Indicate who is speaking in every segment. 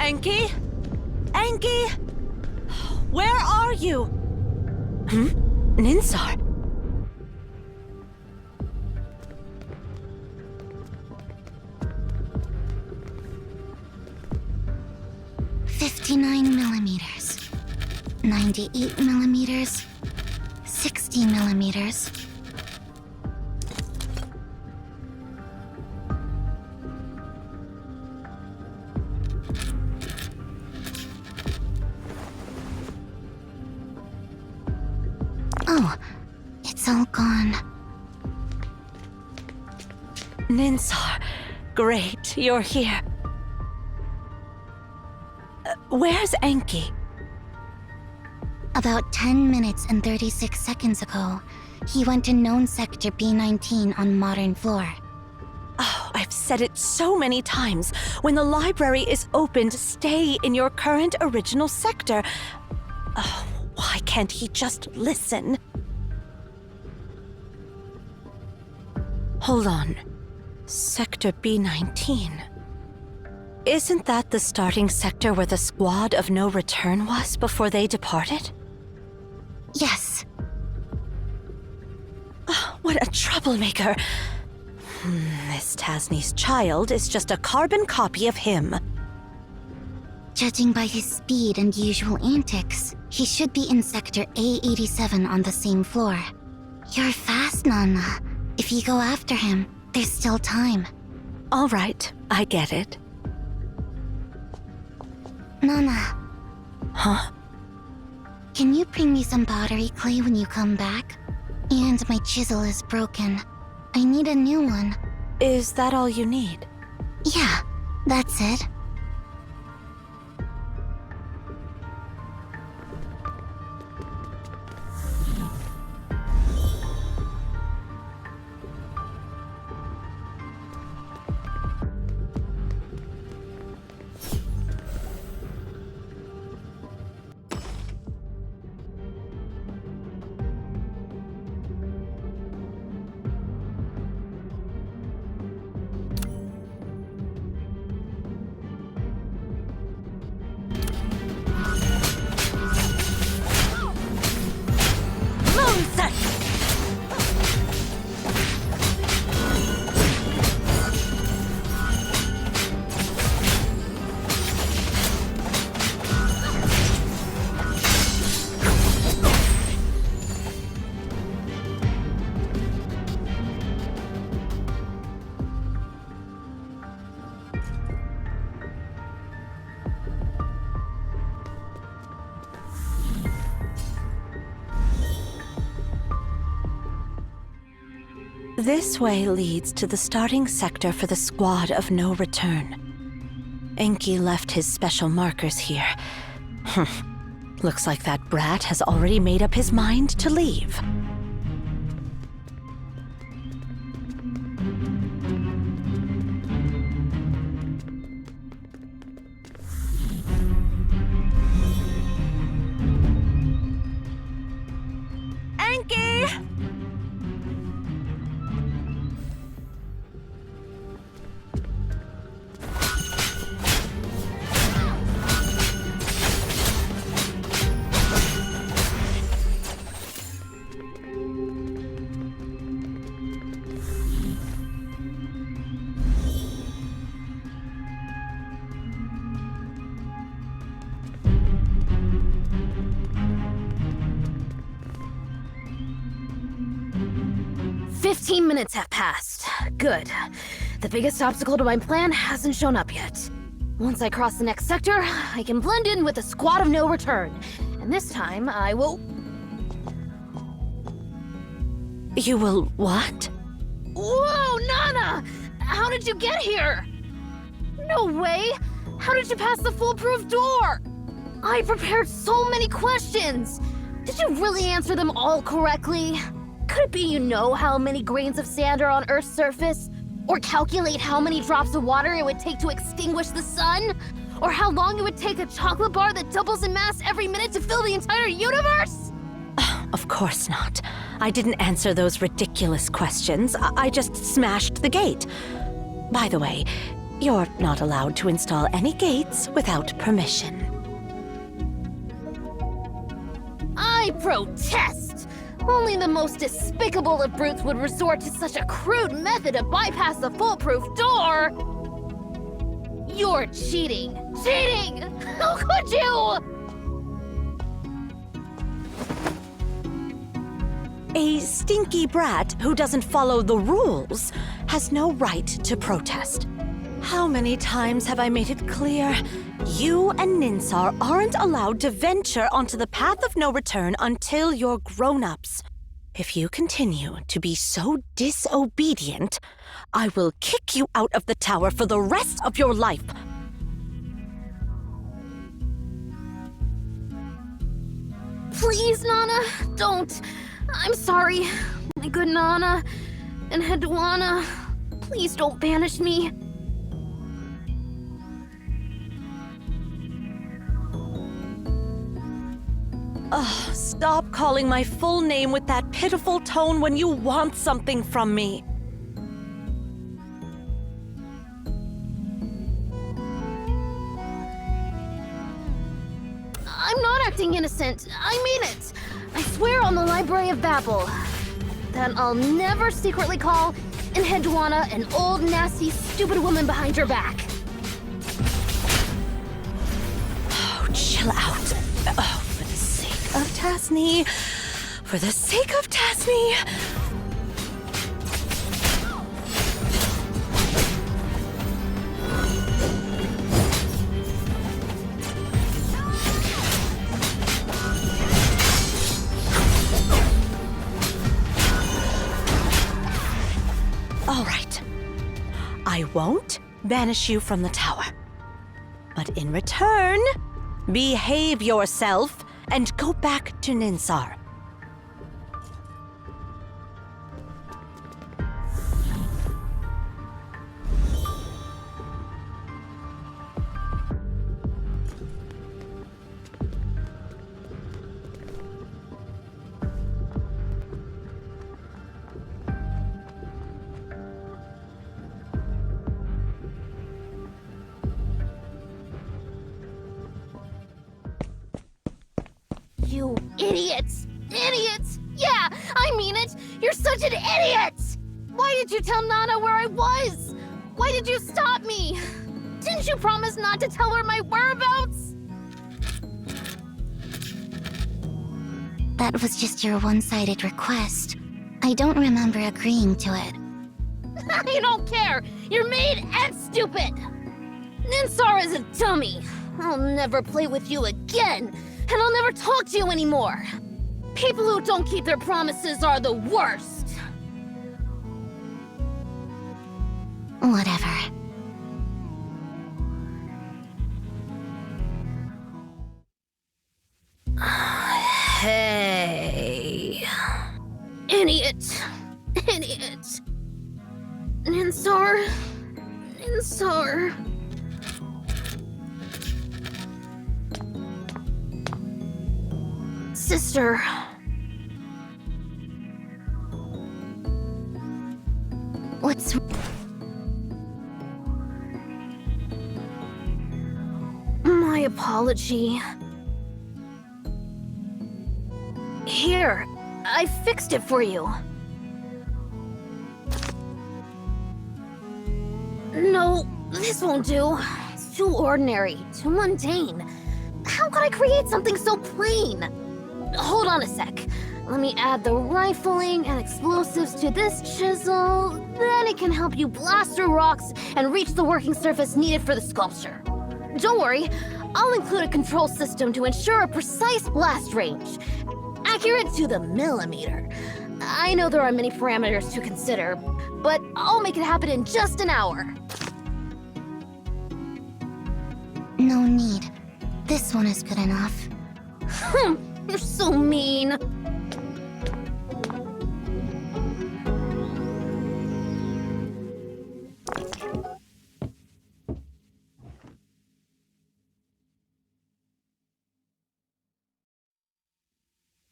Speaker 1: Enki? Enki? Where are you? Ninsar?
Speaker 2: 59 millimeters, 98 millimeters, 60 millimeters. Oh, it's all gone.
Speaker 1: Ninsar, great, you're here. Where's Enki?
Speaker 2: About 10 minutes and 36 seconds ago, he went to known sector B19 on modern floor.
Speaker 1: Oh, I've said it so many times. When the library is opened, stay in your current original sector. Oh, why can't he just listen? Hold on. Sector B19. Isn't that the starting sector where the squad of no return was before they departed?
Speaker 2: Yes.
Speaker 1: Oh, what a troublemaker. Miss Tasney's child is just a carbon copy of him.
Speaker 2: Judging by his speed and usual antics, he should be in sector A87 on the same floor. You're fast, Nana. If you go after him, there's still time.
Speaker 1: All right, I get it.
Speaker 2: Nana.
Speaker 1: Huh?
Speaker 2: Can you bring me some pottery clay when you come back? And my chisel is broken. I need a new one.
Speaker 1: Is that all you need?
Speaker 2: Yeah, that's it.
Speaker 1: This way leads to the starting sector for the squad of no return. Enki left his special markers here. Looks like that brat has already made up his mind to leave. Enki!
Speaker 3: 15 minutes have passed. Good. The biggest obstacle to my plan hasn't shown up yet. Once I cross the next sector, I can blend in with the squad of no return. And this time, I will...
Speaker 1: You will what?
Speaker 3: Whoa, Nana! How did you get here? No way! How did you pass the foolproof door? I prepared so many questions! Did you really answer them all correctly? Could it be you know how many grains of sand are on Earth's surface? Or calculate how many drops of water it would take to extinguish the sun? Or how long it would take a chocolate bar that doubles in mass every minute to fill the entire universe?
Speaker 1: Of course not. I didn't answer those ridiculous questions. I just smashed the gate. By the way, You're not allowed to install any gates without permission.
Speaker 3: I protest! Only the most despicable of brutes would resort to such a crude method to bypass the foolproof door! You're cheating! Cheating! How could you?
Speaker 1: A stinky brat who doesn't follow the rules has no right to protest. How many times have I made it clear? You and Ninsar aren't allowed to venture onto the path of no return until you're grown-ups. If you continue to be so disobedient, I will kick you out of the tower for the rest of your life.
Speaker 3: Please, Nana, don't. I'm sorry. My good Nana and Hedwana. Please don't banish me.
Speaker 1: Ugh, stop calling my full name with that pitiful tone when you want something from me.
Speaker 3: I'm not acting innocent. I mean it. I swear on the Library of Babel that I'll never secretly call Hedwana an old, nasty, stupid woman behind your back.
Speaker 1: Oh, chill out. Oh, for the sake of Tasni. For the sake of Tasni. All right. I won't banish you from the tower. But in return, behave yourself and go back to Ninsar.
Speaker 3: You idiots! Idiots! Yeah, I mean it! You're such an idiot! Why did you tell Nana where I was? Why did you stop me? Didn't you promise not to tell her my whereabouts?
Speaker 2: That was just your one-sided request. I don't remember agreeing to it.
Speaker 3: I don't care! You're mean and stupid! Ninsar is a dummy. I'll never play with you again, and I'll never talk to you anymore. People who don't keep their promises are the worst.
Speaker 2: Whatever.
Speaker 3: Hey. Idiot. Idiot. Ninsar. Ninsar. Sister.
Speaker 2: What's...
Speaker 3: My apology. Here, I fixed it for you. No, this won't do. It's too ordinary, too mundane. How could I create something so plain? Hold on a sec. Let me add the rifling and explosives to this chisel. Then it can help you blast through rocks and reach the working surface needed for the sculpture. Don't worry, I'll include a control system to ensure a precise blast range. Accurate to the millimeter. I know there are many parameters to consider, but I'll make it happen in just an hour.
Speaker 2: No need. This one is good enough.
Speaker 3: You're so mean.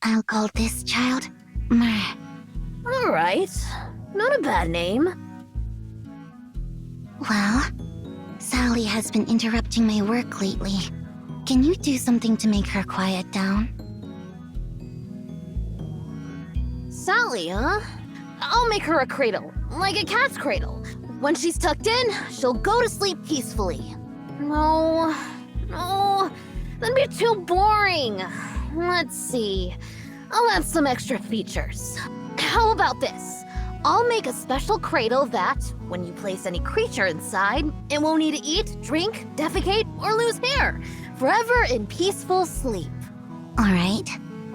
Speaker 2: I'll call this child Mer.
Speaker 3: All right, not a bad name.
Speaker 2: Well, Sally has been interrupting my work lately. Can you do something to make her quiet down?
Speaker 3: Sally, huh? I'll make her a cradle, like a cat's cradle. When she's tucked in, she'll go to sleep peacefully. No, that'd be too boring. Let's see. I'll add some extra features. How about this? I'll make a special cradle that, when you place any creature inside, it won't need to eat, drink, defecate, or lose hair. Forever in peaceful sleep.
Speaker 2: Alright,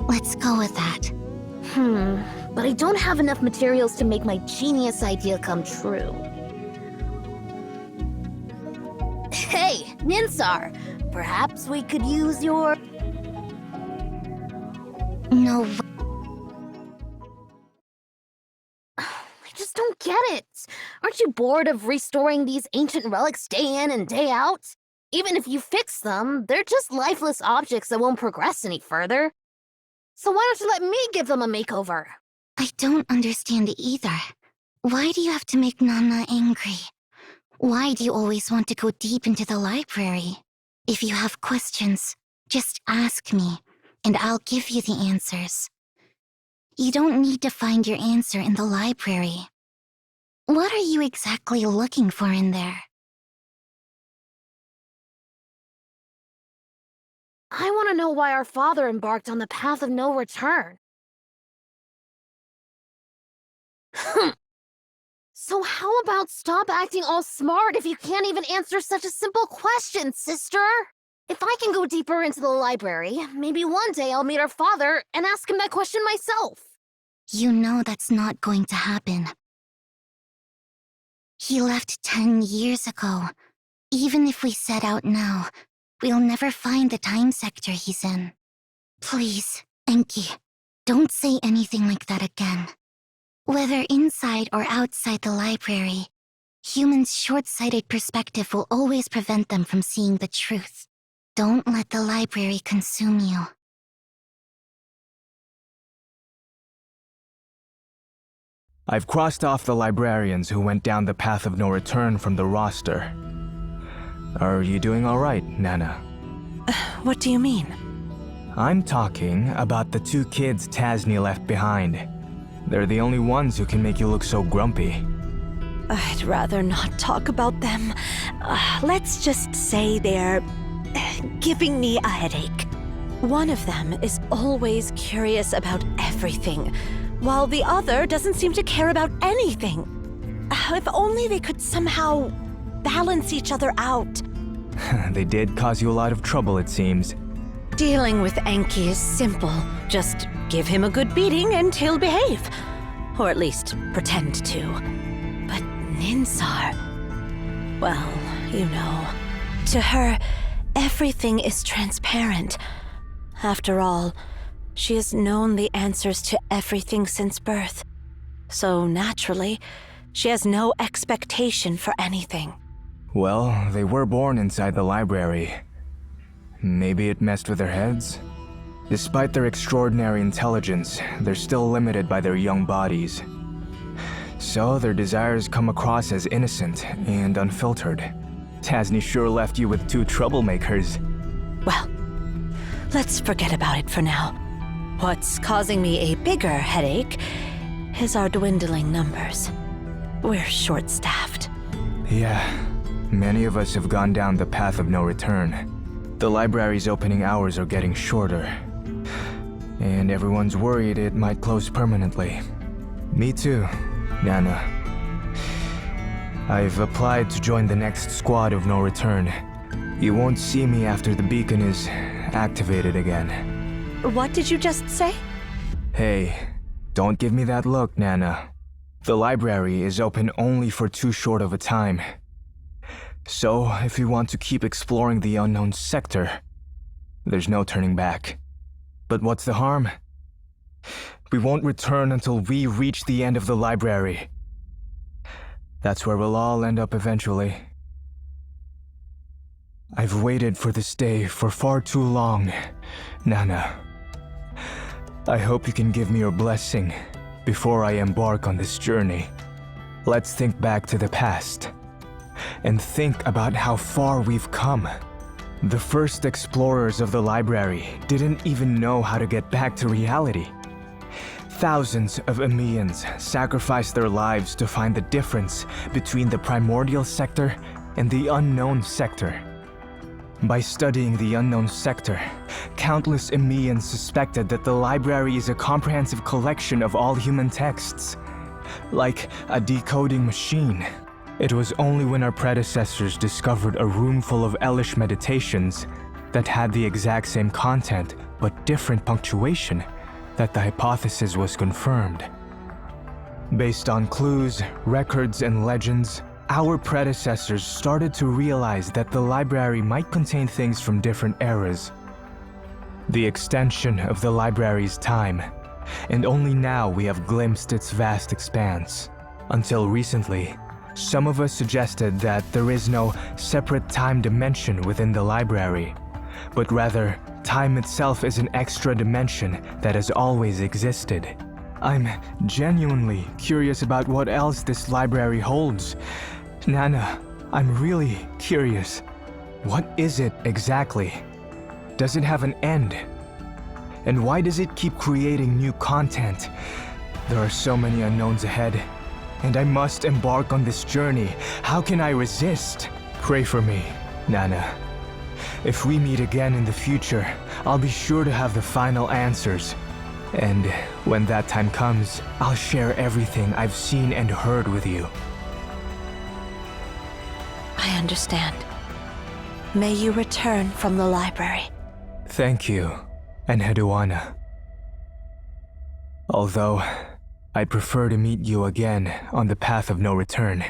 Speaker 2: let's go with that.
Speaker 3: But I don't have enough materials to make my genius idea come true. Hey, Ninsar, perhaps we could use your...
Speaker 2: No.
Speaker 3: I just don't get it. Aren't you bored of restoring these ancient relics day in and day out? Even if you fix them, they're just lifeless objects that won't progress any further. So why don't you let me give them a makeover?
Speaker 2: I don't understand it either. Why do you have to make Nana angry? Why do you always want to go deep into the library? If you have questions, just ask me, and I'll give you the answers. You don't need to find your answer in the library. What are you exactly looking for in there?
Speaker 3: I want to know why our father embarked on the path of no return. So how about stop acting all smart if you can't even answer such a simple question, sister? If I can go deeper into the library, maybe one day I'll meet our father and ask him that question myself.
Speaker 2: You know that's not going to happen. He left 10 years ago. Even if we set out now, we'll never find the time sector he's in. Please, Enki, don't say anything like that again. Whether inside or outside the library, humans' short-sighted perspective will always prevent them from seeing the truth. Don't let the library consume you.
Speaker 4: I've crossed off the librarians who went down the path of no return from the roster. Are you doing all right, Nana?
Speaker 1: What do you mean?
Speaker 4: I'm talking about the two kids Tasni left behind. They're the only ones who can make you look so grumpy.
Speaker 1: I'd rather not talk about them. Let's just say they're giving me a headache. One of them is always curious about everything, while the other doesn't seem to care about anything. If only they could somehow balance each other out.
Speaker 4: They did cause you a lot of trouble, it seems.
Speaker 1: Dealing with Enki is simple. Just give him a good beating and he'll behave. Or at least pretend to. But Ninsar... well, you know. To her, everything is transparent. After all, she has known the answers to everything since birth. So naturally, she has no expectation for anything.
Speaker 4: Well, they were born inside the library. Maybe it messed with their heads? Despite their extraordinary intelligence, they're still limited by their young bodies. So their desires come across as innocent and unfiltered. Tasni sure left you with two troublemakers.
Speaker 1: Well, let's forget about it for now. What's causing me a bigger headache is our dwindling numbers. We're short-staffed.
Speaker 4: Yeah, many of us have gone down the path of no return. The library's opening hours are getting shorter, and everyone's worried it might close permanently. Me too, Nana. I've applied to join the next squad of no return. You won't see me after the beacon is activated again.
Speaker 1: What did you just say?
Speaker 4: Hey, don't give me that look, Nana. The library is open only for too short of a time. So, if we want to keep exploring the unknown sector, there's no turning back. But what's the harm? We won't return until we reach the end of the library. That's where we'll all end up eventually. I've waited for this day for far too long, Nana. I hope you can give me your blessing before I embark on this journey. Let's think back to the past. and think about how far we've come. The first explorers of the library didn't even know how to get back to reality. Thousands of Amians sacrificed their lives to find the difference between the primordial sector and the unknown sector. By studying the unknown sector, countless Amians suspected that the library is a comprehensive collection of all human texts, like a decoding machine. It was only when our predecessors discovered a room full of Elish meditations that had the exact same content but different punctuation that the hypothesis was confirmed. Based on clues, records, and legends, our predecessors started to realize that the library might contain things from different eras. The extension of the library's time, and only now we have glimpsed its vast expanse. Until recently, some of us suggested that there is no separate time dimension within the library, but rather, time itself is an extra dimension that has always existed. I'm genuinely curious about what else this library holds. Nana, I'm really curious. What is it exactly? Does it have an end? And why does it keep creating new content? There are so many unknowns ahead, and I must embark on this journey. How can I resist? Pray for me, Nana. If we meet again in the future, I'll be sure to have the final answers. And when that time comes, I'll share everything I've seen and heard with you.
Speaker 1: I understand. May you return from the library.
Speaker 4: Thank you, Enheduanna. Although, I'd prefer to meet you again on the path of no return.